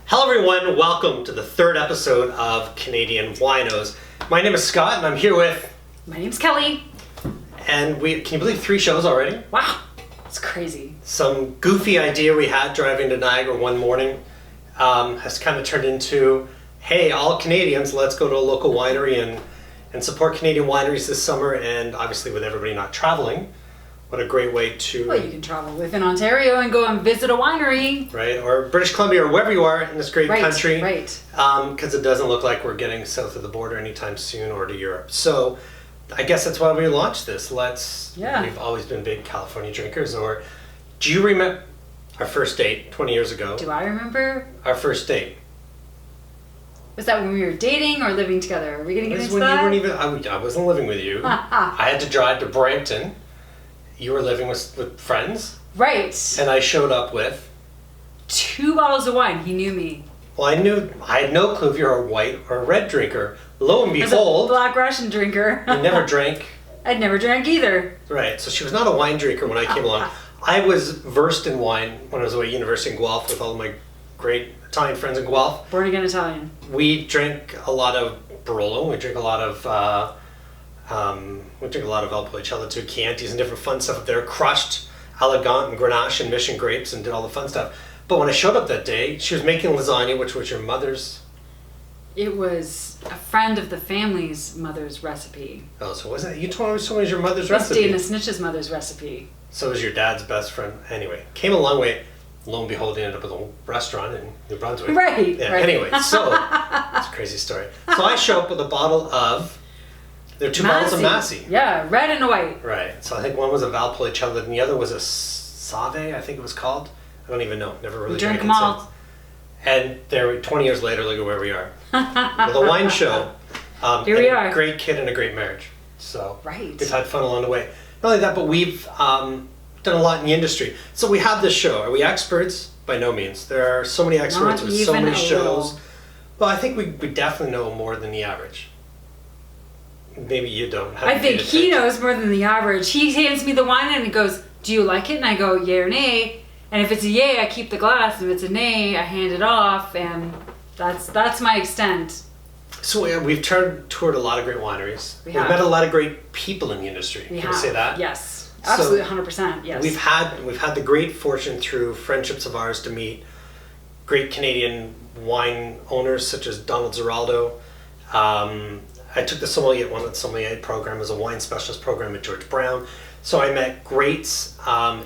Hello everyone, welcome to the third episode of Canadian Winos. My name is Scott and I'm here with... My name's Kelly. And can you believe 3 shows already? Wow, it's crazy. Some goofy idea we had driving to Niagara one morning has kind of turned into, hey, all Canadians, let's go to a local winery and support Canadian wineries this summer. And obviously with everybody not traveling, what a great way to... Well, you can travel within Ontario and go and visit a winery. Right, or British Columbia or wherever you are in this great country. Right. Because it doesn't look like we're getting south of the border anytime soon or to Europe. So I guess that's why we launched this. We've always been big California drinkers. Or do you remember our first date 20 years ago? Do I remember? Our first date. Was that when we were dating or living together? Are we going to get into that? You weren't even, I wasn't living with you. I had to drive to Brampton. You were living with friends. Right. And I showed up with 2 bottles of wine. He knew me. Well, I had no clue if you're a white or a red drinker. Lo and behold, a Black Russian drinker. You never drank. I'd never drank either. Right. So she was not a wine drinker when I came along. I was versed in wine when I was away at university in Guelph with all of my great Italian friends in Guelph. Born again Italian. We drank a lot of Barolo. We drink a lot of El Policella too, Chiantis and different fun stuff up there. Crushed Elegant and Grenache and Mission grapes and did all the fun stuff. But when I showed up that day, she was making lasagna, which was your mother's. It was a friend of the family's mother's recipe. Oh, so wasn't it? You told me it was your mother's It's recipe. Dana Snitch's mother's recipe. So it was your dad's best friend. Anyway, came a long way. Lo and behold, he ended up with a restaurant in New Brunswick. Right. Yeah. Right. Anyway, so it's a crazy story. So I show up with a bottle of. There are 2 bottles of Massey. Yeah, red and a white. Right. So I think one was a Valpolicella and the other was a Save, I think it was called. I don't even know. Never really drank drank them it all. since. And there, 20 years later, look at where we are. With a wine show. Here we are. A great kid and a great marriage. So right. We've had fun along the way. Not only that, but we've done a lot in the industry. So we have this show. Are we experts? By no means. There are so many experts with so many shows. Well, I think we definitely know more than the average. Maybe you don't. I think he knows more than the average. He hands me the wine and he goes, "Do you like it?" And I go, "Yay or nay." And if it's a yay, I keep the glass. If it's a nay, I hand it off. And that's my extent. So we've toured a lot of great wineries. We've met a lot of great people in the industry. Can you say that? Yes, absolutely, 100%. Yes. We've had the great fortune through friendships of ours to meet great Canadian wine owners such as Donald Zeraldo. I took the sommelier program as a wine specialist program at George Brown. So I met greats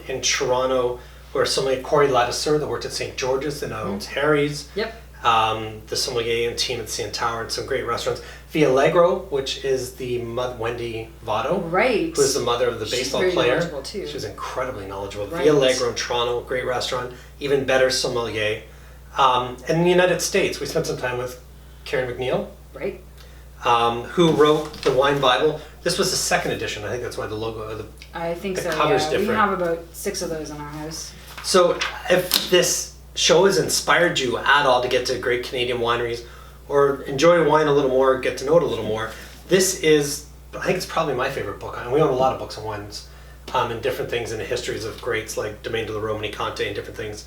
in Toronto who are sommelier Corey Ladisseur that worked at St. George's and owns Harry's. Yep. The sommelier and team at CN Tower and some great restaurants. Via Allegro, which is the Wendy Votto, right, who is the mother of the baseball player. Knowledgeable too. She was incredibly knowledgeable. Right. Via Allegro in Toronto, great restaurant, even better sommelier. And in the United States, we spent some time with Karen McNeil. Right. Who wrote the Wine Bible. This was the 2nd edition. I think that's why the logo, I think the so, cover's yeah. different. We have about 6 of those in our house. So if this show has inspired you at all to get to great Canadian wineries or enjoy wine a little more, get to know it a little more, this is, I think it's probably my favorite book. And we own a lot of books on wines and different things in the histories of greats like Domaine de la Romani Conte and different things.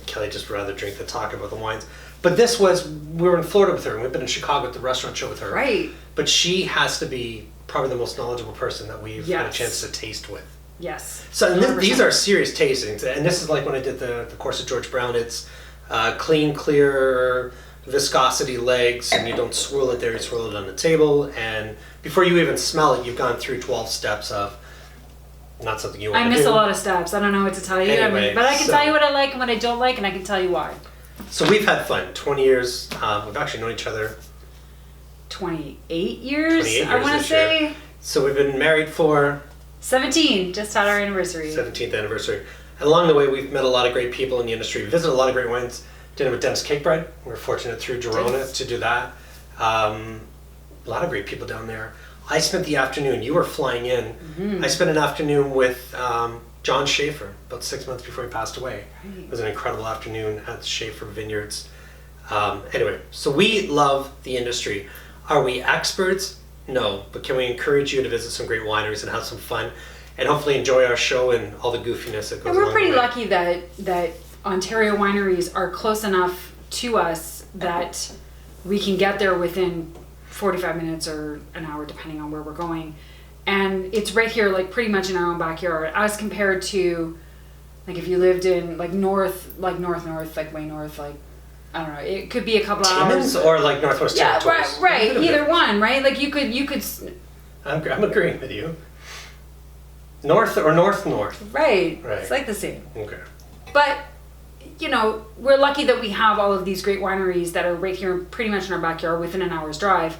Kelly just rather drink than talk about the wines. But we were in Florida with her, and we've been in Chicago at the restaurant show with her. Right. But she has to be probably the most knowledgeable person that we've had a chance to taste with. Yes. So these are serious tastings, and this is like when I did the course at George Brown. It's clean, clear, viscosity legs, and you don't swirl it there, you swirl it on the table, and before you even smell it, you've gone through 12 steps of not something you want to do. I miss a lot of steps. I don't know what to tell you. Anyway, but I can tell you what I like and what I don't like, and I can tell you why. So we've had fun. 20 years. We've actually known each other 28 years, 28 years I want to say. Year. So we've been married for 17, just had our anniversary. 17th anniversary. And along the way, we've met a lot of great people in the industry. We visited a lot of great wines. Dinner with Dennis Cakebread. We were fortunate through Girona to do that. A lot of great people down there. I spent the afternoon. You were flying in. Mm-hmm. I spent an afternoon with John Schaefer about 6 months before he passed away. Right. It was an incredible afternoon at Schaefer Vineyards. Anyway, so we love the industry. Are we experts? No, but can we encourage you to visit some great wineries and have some fun and hopefully enjoy our show and all the goofiness that goes along. And we're pretty lucky that Ontario wineries are close enough to us that we can get there within 45 minutes or an hour, depending on where we're going. And it's right here, like pretty much in our own backyard, as compared to, like if you lived in like north, like way north, like, I don't know, it could be a couple Timmins hours. or like Northwest Territories? Yeah, right, either one, right? Like you could. I'm agreeing with you. North or north? Right. Right. It's like the same. Okay. But, you know, we're lucky that we have all of these great wineries that are right here pretty much in our backyard within an hour's drive.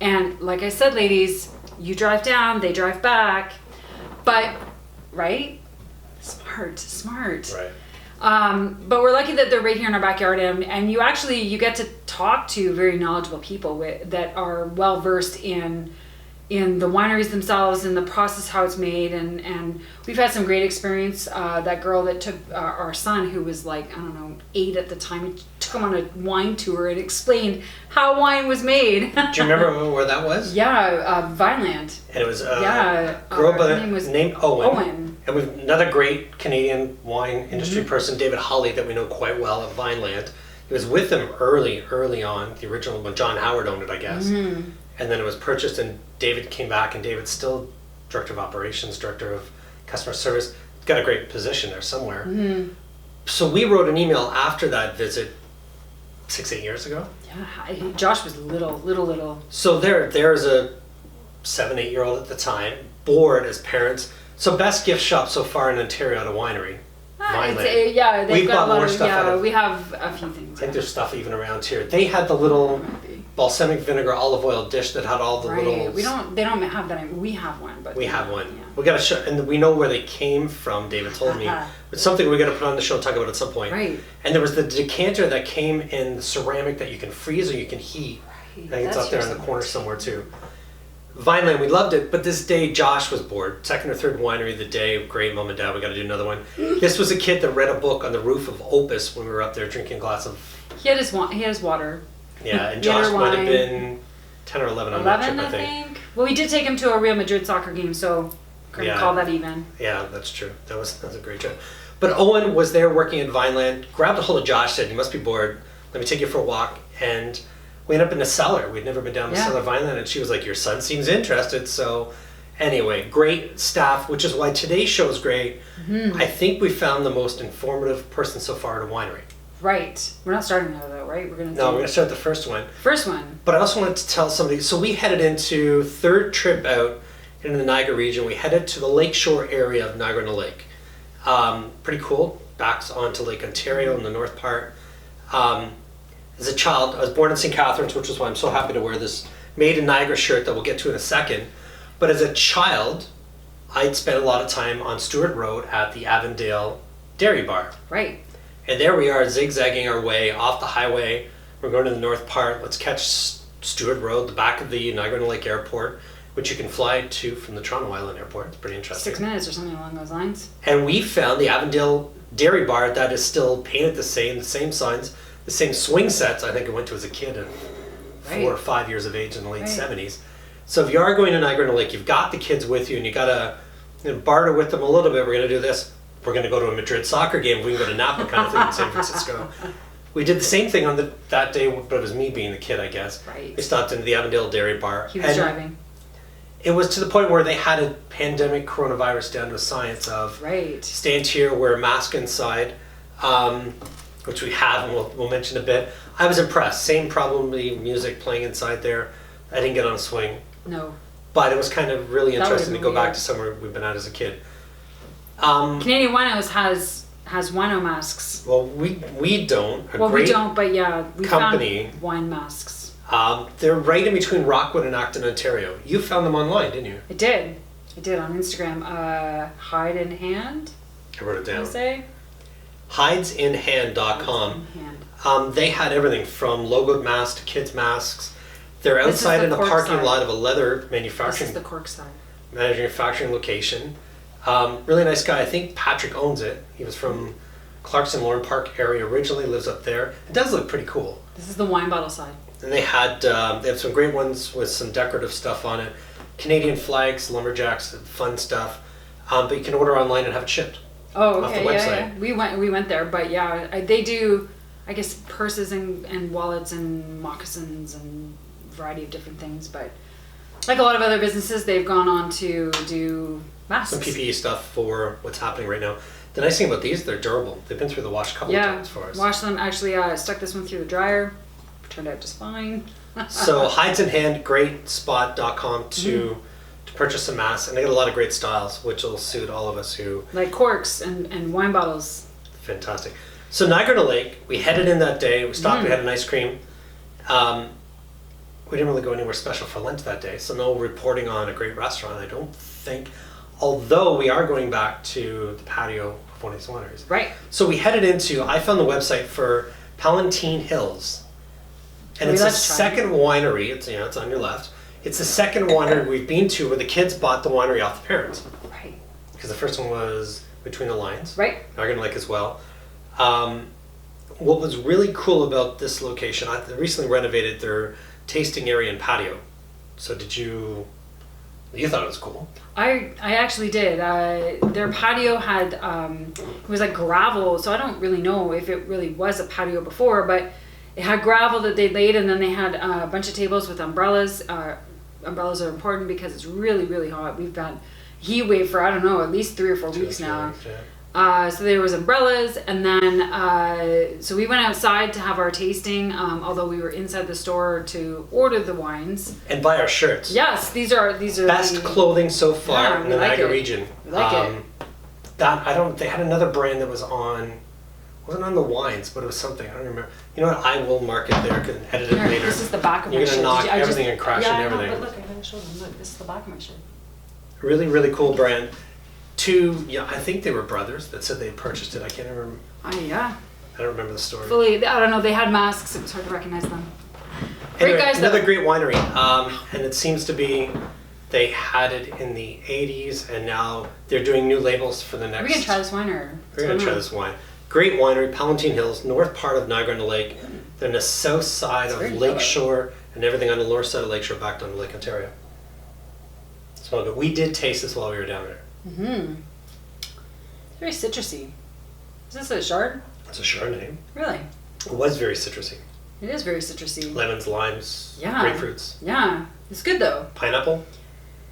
And like I said, ladies, you drive down, they drive back. But, right? Smart. Right. But we're lucky that they're right here in our backyard, and you get to talk to very knowledgeable people that are well versed in the wineries themselves and the process, how it's made, and we've had some great experience. That girl that took our son, who was like, I don't know, 8 at the time, took him on a wine tour and explained how wine was made. Do you remember where that was? Yeah, Vineland. And it was girl by the name Owen. And we've another great Canadian wine industry person, David Holly, that we know quite well at Vineland. He was with them early on, the original, when John Howard owned it, I guess. Mm-hmm. And then it was purchased, and David came back, and David's still director of operations, director of customer service. Got a great position there somewhere. Mm-hmm. So we wrote an email after that visit 6-8 years ago. Yeah, Josh was little. So there's a 7-8-year-old at the time, bored as parents. So best gift shop so far in Ontario at a winery. Vineland. Yeah, we've got more stuff. Yeah, we have a few things. I think there's stuff even around here. They had the little balsamic vinegar olive oil dish that had all the little. They don't have that. We have one, but we have one. Yeah. We got to show, and we know where they came from. David told me it's something we got to put on the show and talk about at some point. Right. And there was the decanter that came in ceramic that you can freeze or you can heat. Right. I think it's up there in the corner somewhere too. Vineland, we loved it, but this day Josh was bored. Second or third winery of the day, great, mom and dad, we got to do another one. This was a kid that read a book on the roof of Opus when we were up there drinking a glass of. He had his water. Yeah, and Josh might have been 10 or 11. 11, I think. Well, we did take him to a Real Madrid soccer game, so couldn't call that even. Yeah, that's true. That was a great trip. But Owen was there working at Vineland, grabbed a hold of Josh, said, "You must be bored. Let me take you for a walk." And we ended up in the cellar. We'd never been down to cellar Vineland, and she was like, "Your son seems interested." So anyway, great staff, which is why today's show is great. Mm-hmm. I think we found the most informative person so far at a winery. Right. We're not starting there though, right? We're going to start the first one. First one. But I also wanted to tell somebody, so we headed into third trip out in the Niagara region. We headed to the Lakeshore area of Niagara-on-the-Lake. Pretty cool. Backs onto Lake Ontario in the north part. As a child, I was born in St. Catharines, which is why I'm so happy to wear this Made in Niagara shirt that we'll get to in a second. But as a child, I'd spent a lot of time on Stewart Road at the Avondale Dairy Bar. Right. And there we are, zigzagging our way off the highway. We're going to the north part. Let's catch Stewart Road, the back of the Niagara-on-the-Lake airport, which you can fly to from the Toronto Island airport. It's pretty interesting. 6 minutes or something along those lines. And we found the Avondale Dairy Bar that is still painted the same signs, the same swing sets I think I went to as a kid at 4 or 5 years of age in the late 70s. So if you are going to Niagara-on-the-Lake, you've got the kids with you and you got to barter with them a little bit. We're going to do this. We're going to go to a Madrid soccer game. We can go to Napa kind of thing in San Francisco. We did the same thing on that day, but it was me being the kid, I guess. Right. We stopped into the Avondale Dairy Bar. He was driving. It was to the point where they had a pandemic coronavirus down to a science of stand here, wear a mask inside, which we have, and we'll mention a bit. I was impressed. Same probably music playing inside there. I didn't get on a swing. No. But it was kind of really interesting to go back to somewhere we've been at as a kid. Canadian Winos has wino masks. Well, we don't. We don't, but yeah, we company found wine masks. They're right in between Rockwood and Acton, Ontario. You found them online, didn't you? I did on Instagram. Hide in Hand. I wrote it down. What did you say? Hidesinhand.com. They had everything from logoed masks to kids' masks. They're outside in the parking lot of a leather manufacturing. This is the Cork side. Manufacturing location. Really nice guy. I think Patrick owns it. He was from Clarkson Lorne Park area originally, lives up there. It does look pretty cool. This is the wine bottle side. And they have some great ones with some decorative stuff on it. Canadian flags, lumberjacks, fun stuff. But you can order online and have it shipped. Oh, off the okay, website. yeah. We went there, but yeah, they do, I guess, purses and wallets and moccasins and a variety of different things. But like a lot of other businesses, they've gone on to do masks. Some PPE stuff for what's happening right now. The nice thing about these, they're durable. They've been through the wash a couple of times for us. Washed them. Actually, stuck this one through the dryer. Turned out just fine. So Hides in Hand, great spot.com to purchase some masks. And they got a lot of great styles, which will suit all of us who... Like corks and wine bottles. Fantastic. So Niagara-on-the-Lake, we headed in that day. We stopped, we had an ice cream. We didn't really go anywhere special for lunch that day. So no reporting on a great restaurant, I don't think. Although we are going back to the patio of one of these wineries. Right. So we headed into, I found the website for Palatine Hills. And it's a second winery, it's on your left. It's the second winery we've been to where the kids bought the winery off the parents. Right. Because the first one was Between the Lines. Right. Niagara-on-the-Lake as well. What was really cool about this location, they recently renovated their tasting area and patio. So you thought it was cool? I actually did. Their patio had, it was like gravel, so I don't really know if it really was a patio before, but it had gravel that they laid, and then they had a bunch of tables with umbrellas. Umbrellas are important because it's really, really hot. We've got heat wave for, I don't know, at least 3 or 4 weeks now. So there was umbrellas, and then so we went outside to have our tasting, although we were inside the store to order the wines and buy our shirts. Yes, these are best clothing so far in the Niagara region. We like it. They had another brand that wasn't on the wines, but it was something, I don't remember. You know what, I will mark it there and edit it later. This is the back of my You're shirt. gonna knock everything and crash into everything. But look, I gotta show them. Look, this is the back of my shirt. Really, really cool brand. I think they were brothers that said they purchased it. I can't remember. Yeah. I don't remember the story. Fully, I don't know. They had masks. It was hard to recognize them. Great Anyway, guys. Another great winery. And it seems to be they had it in the 80s, and now they're doing new labels for the next. Are we gonna try this wine or? We're gonna try this wine. Great winery, Palatine Hills, north part of Niagara-on-the-Lake. They're on the south side of Lakeshore, and everything on the north side of Lakeshore back down to Lake Ontario. Smell good. We did taste this while we were down there. It's very citrusy. Is this a Chard? It's a Chardonnay. Really? It was very citrusy. It is very citrusy. Lemons, limes, Yeah. grapefruits. Yeah. It's good though. Pineapple.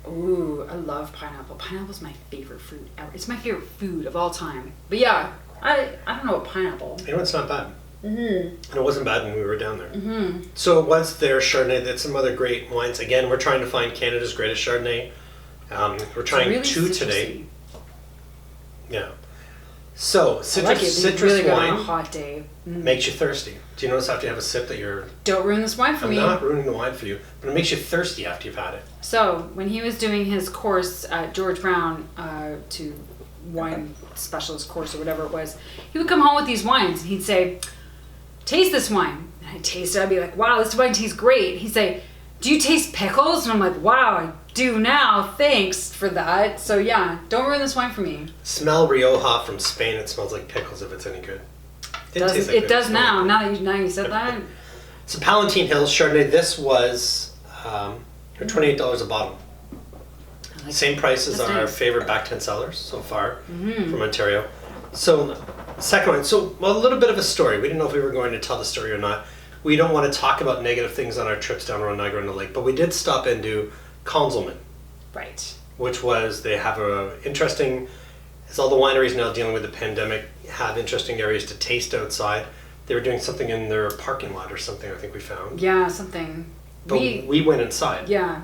Ooh, I love pineapple. Pineapple's my favorite fruit ever. It's my favorite food of all time. But yeah, I don't know about pineapple. You know, it's not bad. Mm-hmm. And it wasn't bad when we were down there. Mm-hmm. So it was their Chardonnay. They had some other great wines. Again, we're trying to find Canada's greatest Chardonnay. We're trying really 2 today. citrusy. Yeah. So I like it. citrus really good wine on a hot day. makes you thirsty. Do you notice after you have a sip that you're... Don't ruin this wine for I'm me. not ruining the wine for you, but it makes you thirsty after you've had it. So when he was doing his course at George Brown to wine specialist course or whatever it was, he would come home with these wines and he'd say, taste this wine. And I'd taste it. I'd be like, wow, this wine tastes great. He'd say, do you taste pickles? And I'm like, wow, I do now. Thanks for that. So yeah, don't ruin this wine for me. Smell Rioja from Spain. It smells like pickles if it's any good. It does now. Now you said that. So Palatine Hills Chardonnay. This was $28 a bottle. Like Same price as That's our nice. favorite back 10 sellers so far from Ontario. So second one. So a little bit of a story. We didn't know if we were going to tell the story or not. We don't want to talk about negative things on our trips down around Niagara-on-the-Lake, but we did stop into Konzelmann, Right. which was, they have a interesting, as all the wineries now dealing with the pandemic have interesting areas to taste outside. They were doing something in their parking lot or something, I think we found. Yeah, something. But we went inside. Yeah.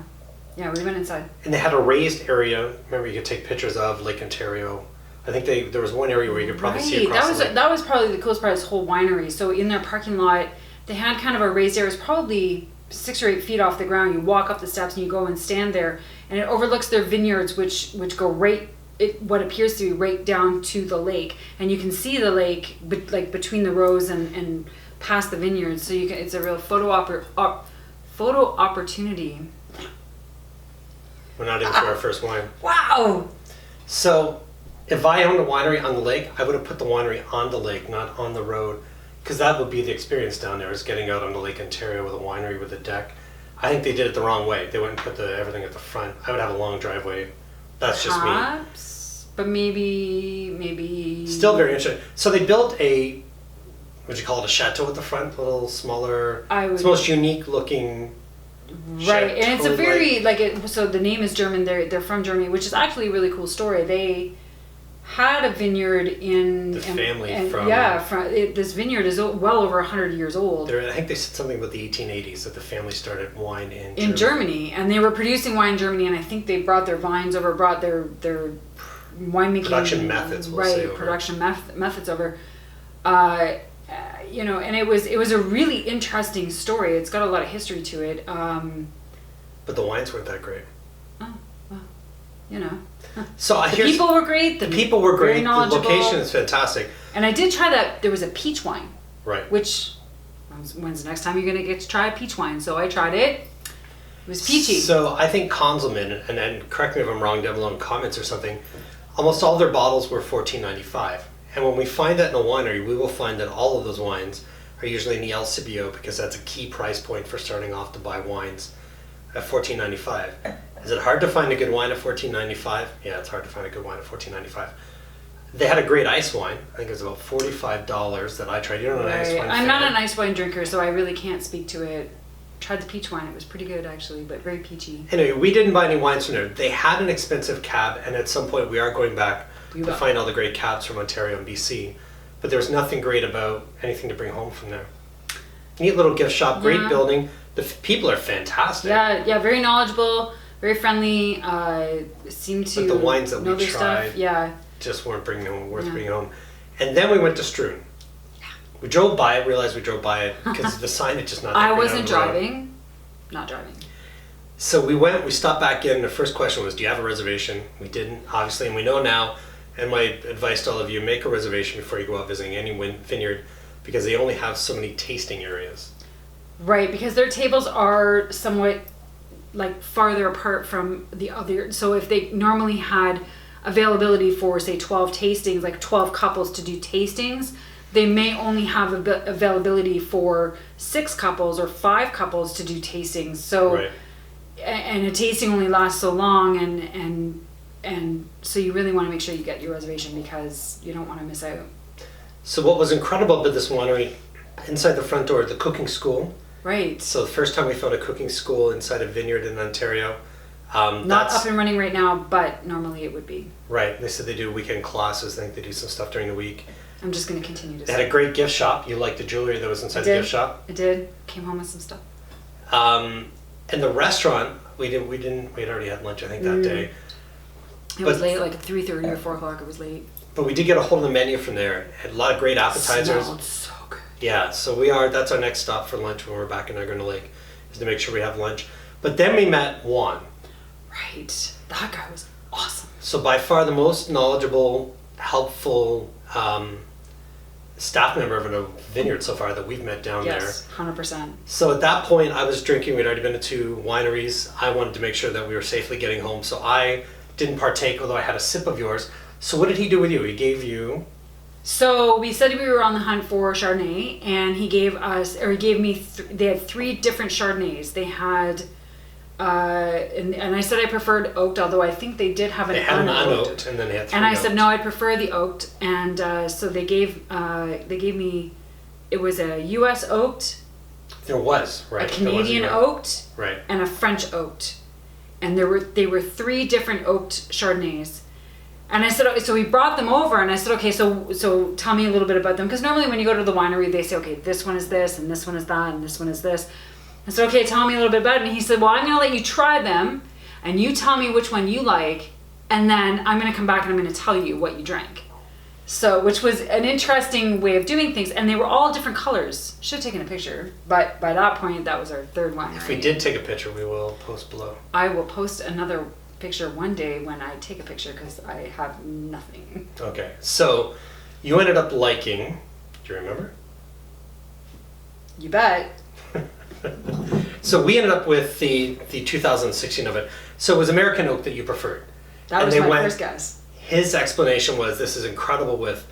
Yeah, we went inside. And they had a raised area, remember you could take pictures of Lake Ontario. I think there was one area where you could probably see across the lake. That was probably the coolest part of this whole winery. So in their parking lot, they had kind of a raised area. It's probably 6 or 8 feet off the ground. You walk up the steps and you go and stand there, and it overlooks their vineyards, which go what appears to be right down to the lake, and you can see the lake like between the rows and past the vineyards. So it's a real photo opportunity. We're not even for our first wine. Wow. So if I owned a winery on the lake, I would have put the winery on the lake, not on the road. Because that would be the experience down there, is getting out on the Lake Ontario with a winery with a deck. I think they did it the wrong way. They wouldn't put everything at the front. I would have a long driveway. That's just me. But maybe. Still very interesting. So they built a, what'd you call it, a chateau at the front, a little smaller. It's the most unique looking. Right, and it's a very so the name is German. They're from Germany, which is actually a really cool story. They had a vineyard in the family from this vineyard is well over 100 years old. I think they said something about the 1880s that the family started wine in Germany, and they were producing wine in Germany, and I think they brought their vines over, brought their winemaking production methods, production methods over. And it was a really interesting story. It's got a lot of history to it. But the wines weren't that great. Oh, well, So the people were great. The people were great. The location is fantastic. And I did try that. There was a peach wine. Right. Which, when's the next time you're going to get to try a peach wine? So I tried it. It was peachy. So I think Konzelmann, and correct me if I'm wrong down below in comments or something, almost all their bottles were $14.95. And when we find that in a winery, we will find that all of those wines are usually in the El Cibio, because that's a key price point for starting off to buy wines at $14.95. Is it hard to find a good wine at $14.95? Yeah, it's hard to find a good wine at $14.95. They had a great ice wine. I think it was about $45 that I tried. You don't know an ice wine. I'm not an ice wine drinker, so I really can't speak to it. Tried the peach wine. It was pretty good, actually, but very peachy. Anyway, we didn't buy any wines from there. They had an expensive cab, and at some point we are going back to find all the great cabs from Ontario and BC. But there's nothing great about anything to bring home from there. Neat little gift shop, great building. The people are fantastic. Yeah, very knowledgeable, very friendly. Seem to but the wines that know we their tried, stuff. just weren't worth bringing home. And then we went to Strewn. We drove by it, realized we drove by it because the sign had just not. I wasn't driving. Not driving. So we stopped back in. The first question was, do you have a reservation? We didn't, obviously, and we know now. And my advice to all of you, make a reservation before you go out visiting any vineyard, because they only have so many tasting areas. Right, because their tables are somewhat farther apart from the other. So if they normally had availability for, say, 12 tastings, like 12 couples to do tastings, they may only have availability for 6 couples or 5 couples to do tastings. So, right. And a tasting only lasts so long, and so you really want to make sure you get your reservation because you don't want to miss out. So what was incredible about this winery, inside the front door, the cooking school. Right. So the first time we found a cooking school inside a vineyard in Ontario. Not up and running right now, but normally it would be. Right. They said they do weekend classes. I think they do some stuff during the week. I'm just going to continue to. They had a great gift shop. You liked the jewelry that was inside the gift shop? I did. Came home with some stuff. And the restaurant, we had already had lunch, I think, that day. It was late, like at 3:30 or 4 o'clock. It was late. But we did get a hold of the menu from there. It had a lot of great appetizers. It smelled so good. Yeah, so that's our next stop for lunch when we're back in Niagara-on-the-Lake, is to make sure we have lunch. But then we met Juan. Right. That guy was awesome. So by far the most knowledgeable, helpful staff member of a vineyard so far that we've met down there. Yes, 100%. So at that point, I was drinking. We'd already been to 2 wineries. I wanted to make sure that we were safely getting home, so I didn't partake, although I had a sip of yours. So what did he do with you? He gave you... So we said we were on the hunt for Chardonnay, and he gave me, they had 3 different Chardonnays. They had, and I said I preferred oaked, although I think they did have an unoaked. And then they had 3 And I oaked. said, no, I prefer the oaked. And so they gave me, it was a U.S. oaked. There was, right. A Canadian oaked. Right. And a French oaked. And they were 3 different oaked Chardonnays. And I said, so we brought them over, and I said, okay, so tell me a little bit about them. Because normally when you go to the winery, they say, okay, this one is this, and this one is that, and this one is this. I said, okay, tell me a little bit about it. And he said, well, I'm going to let you try them, and you tell me which one you like, and then I'm going to come back and I'm going to tell you what you drank. So, which was an interesting way of doing things. And they were all different colors. Should have taken a picture. But by that point, that was our 3rd winery. If we did take a picture, we will post below. I will post another picture one day when I take a picture because I have nothing. Okay, so you ended up liking, do you remember? You bet. So we ended up with the 2016 of it. So it was American oak that you preferred. That was my first guess. His explanation was, this is incredible with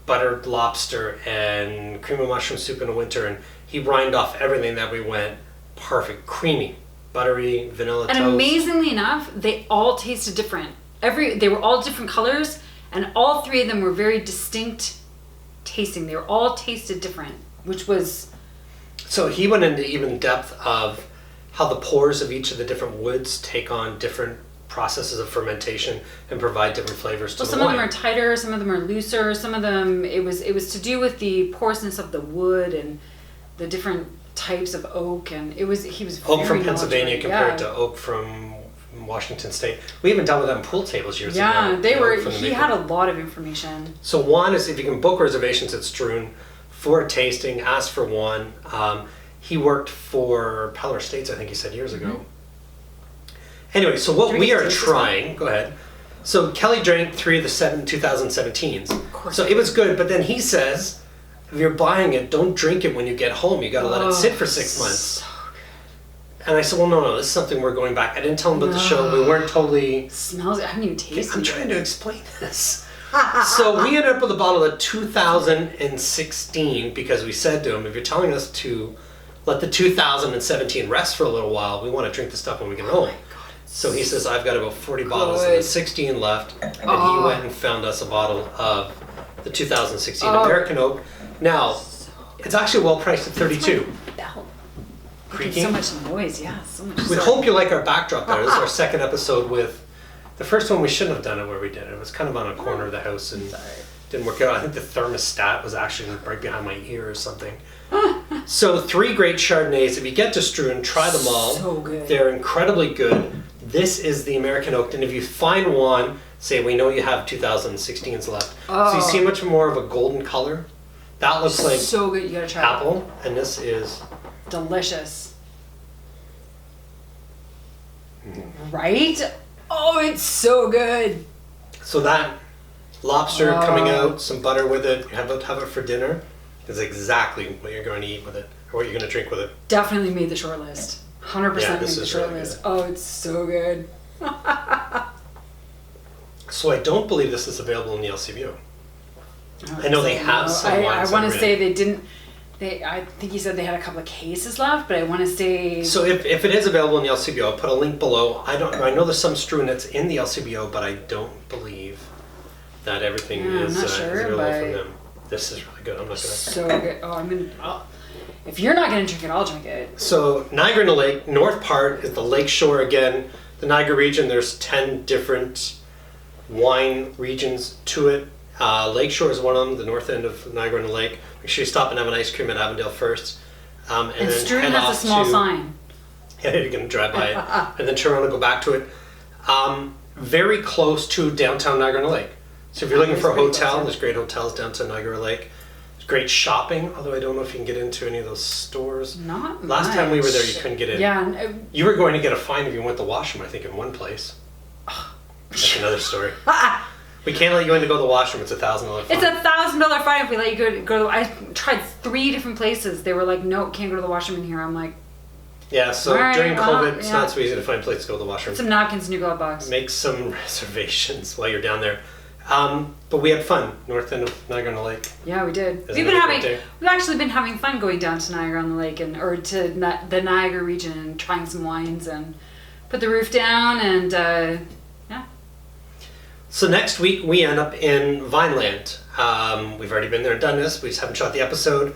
buttered lobster and cream of mushroom soup in the winter, and he rhymed off everything that we went perfect, creamy, buttery, vanilla toast. And amazingly enough, they all tasted different. They were all different colors, And all three of them were very distinct tasting. They were all tasted different, which was... So he went into even depth of how the pores of each of the different woods take on different processes of fermentation and provide different flavors to the some wine. of them are tighter, some of them are looser, some of them it was to do with the porousness of the wood and the different types of oak, and he was Oak very from Pennsylvania knowledgeable. compared to oak from Washington State. We even dealt with them pool tables years ago. Yeah, they were. From the He maple. had a lot of information. So one is if you can book reservations at Strewn for a tasting, ask for one. He worked for Peller Estates, I think he said years ago. Anyway, so what Do we we get to are taste this trying, go ahead. So Kelly drank 3 of the 2017s. course So I it was good, but then he says, if you're buying it, don't drink it when you get home. You gotta let it sit for 6 months. So And I said, well, no, this is something we're going back. I didn't tell him about the show. We weren't totally... good. Smells. I haven't even tasted. I'm trying to explain this. So we ended up with a bottle of 2016 because we said to him, if you're telling us to let the 2017 rest for a little while, we want to drink the stuff when we get home. So he says, I've got about 40 bottles of the 16 left. And he went and found us a bottle of the 2016 American Oak. Now, it's actually well priced at 32. Bell. Creaking. So much noise. Yeah, so much. We hope you like our backdrop there. This is our second episode with... The first one we shouldn't have done it where we did it. It was kind of on a corner of the house and didn't work out. I think the thermostat was actually right behind my ear or something. So 3 great Chardonnays. If you get to Strewn, try them all. So good. They're incredibly good. This is the American Oak. And if you find one, say we know you have 2016s left. So you see much more of a golden color. That looks like so good. You gotta try apple. And this is... it. Delicious. Right? Oh, it's so good. So that lobster coming out, some butter with it, have it for dinner, is exactly what you're going to eat with it, or what you're going to drink with it. Definitely made the short list. 100% Yeah, made this the is short really list. good. Oh, it's so good. So I don't believe this is available in the LCBO. I know they have some I wines want to that are say in. they didn't. I think he said they had a couple of cases left, but I want to say. So if it is available in the LCBO, I'll put a link below. I know there's some Strewn that's in the LCBO, but I don't believe that everything I'm not sure, is available but- from them. This is really good. I'm not gonna. So good. Oh, if you're not gonna drink it, I'll drink it. So Niagara-on-the-Lake, north part is the Lakeshore again. The Niagara region, there's 10 different wine regions to it. Lakeshore is one of them, the north end of Niagara-on-the-Lake. Make sure you stop and have an ice cream at Avondale first. And And then Strewn head has a off small to- sign. Yeah, you're going to drive by it. And then turn around and go back to it. Very close to downtown Niagara-on-the-Lake. So if you're looking It's for a pretty hotel, close, there's great hotels downtown Niagara-on-the-Lake. There's great shopping, although I don't know if you can get into any of those stores. Not Last time we were there, you much. couldn't get in. Yeah. You were going to get a fine if you went to the washroom, I think, in one place. That's another story. We can't let you in to go to the washroom. It's $1,000 fine. It's $1,000 fine if we let you go. I tried 3 different places. They were like, no, can't go to the washroom in here. I'm like, Yeah, so All right, during well, COVID, it's yeah. not so easy to find a place to go to the washroom. put some napkins in your glove box. Make some reservations while you're down there. But we had fun, north end of Niagara-on-the-Lake. Yeah, we did. Isn't it a great day? We've actually been having fun going down to Niagara-on-the-Lake or to the Niagara region and trying some wines and put the roof down and yeah. So next week we end up in Vineland. We've already been there and done this. We just haven't shot the episode.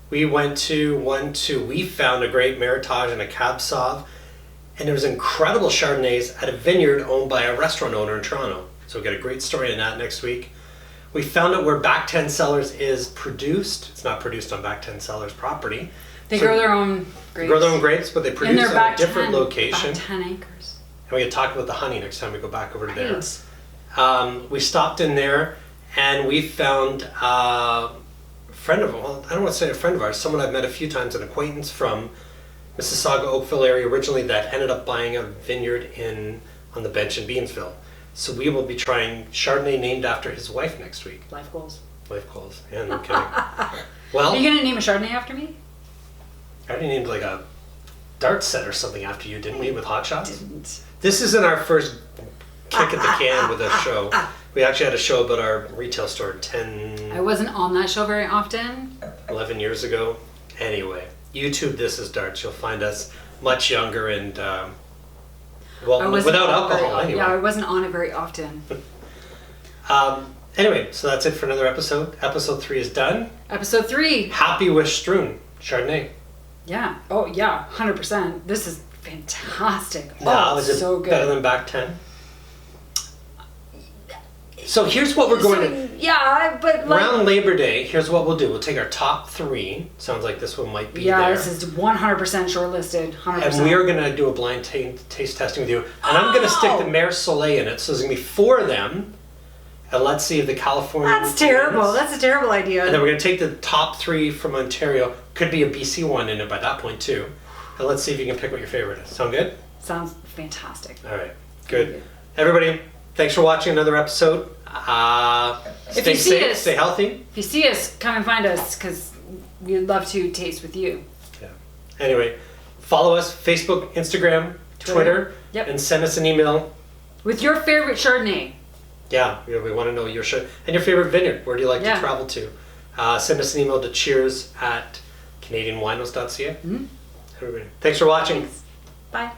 We went to we found a great Meritage and a Cab Sauv. And there was incredible Chardonnays at a vineyard owned by a restaurant owner in Toronto. So we got a great story on that next week. We found out where Back 10 Cellars is produced. It's not produced on Back 10 Cellars property. They So grow their own grapes. They grow their own grapes, but they in produce their at back a different 10, location. Back 10 acres. And we can talk about the honey next time we go back over to there. Right. We stopped in there and we found a friend of, well, I don't want to say a friend of ours, someone I've met a few times, an acquaintance from Mississauga, Oakville area originally that ended up buying a vineyard on the bench in Beansville. So we will be trying Chardonnay named after his wife next week. Life goals. Life goals. Yeah, no kidding. Well, Are you gonna name a Chardonnay after me? I already named like a dart set or something after you, didn't we, with Hot Shots? Didn't. This isn't our first kick at the can with a show. We actually had a show about our retail store 10, I wasn't on that show very often. 11 years ago. Anyway, YouTube This Is Darts. You'll find us much younger and, I well, wasn't without on it very alcohol o- anyway. Yeah, I wasn't on it very often. Anyway, so that's it for another episode. Episode 3 is done. Episode 3. Happy with Strewn Chardonnay. Yeah. Oh, yeah. 100%. This is fantastic. Now, oh, is it so good. better than back 10? So here's what we're going to... Yeah, but like... Around Labor Day, here's what we'll do. We'll take our top 3. Sounds like this one might be there. Yeah, this is 100% shortlisted. 100%. And we are going to do a blind taste testing with you. And I'm going to stick the Mer Soleil in it. So there's going to be 4 of them. And let's see if the California... That's terrible. wins. That's a terrible idea. And then we're going to take the top 3 from Ontario. Could be a BC one in it by that point too. And let's see if you can pick what your favorite is. Sound good? Sounds fantastic. All right. Good. Everybody, thanks for watching another episode. Stay safe, stay healthy. If you see us, come and find us because we'd love to taste with you. Yeah. Anyway, follow us, Facebook, Instagram, Twitter. Yep. And send us an email. With your favorite Chardonnay. Yeah, we want to know your and your favorite vineyard. Where do you like to travel to? Send us an email to cheers@canadianwinos.ca. Mm-hmm. Everybody, thanks for watching. Thanks. Bye.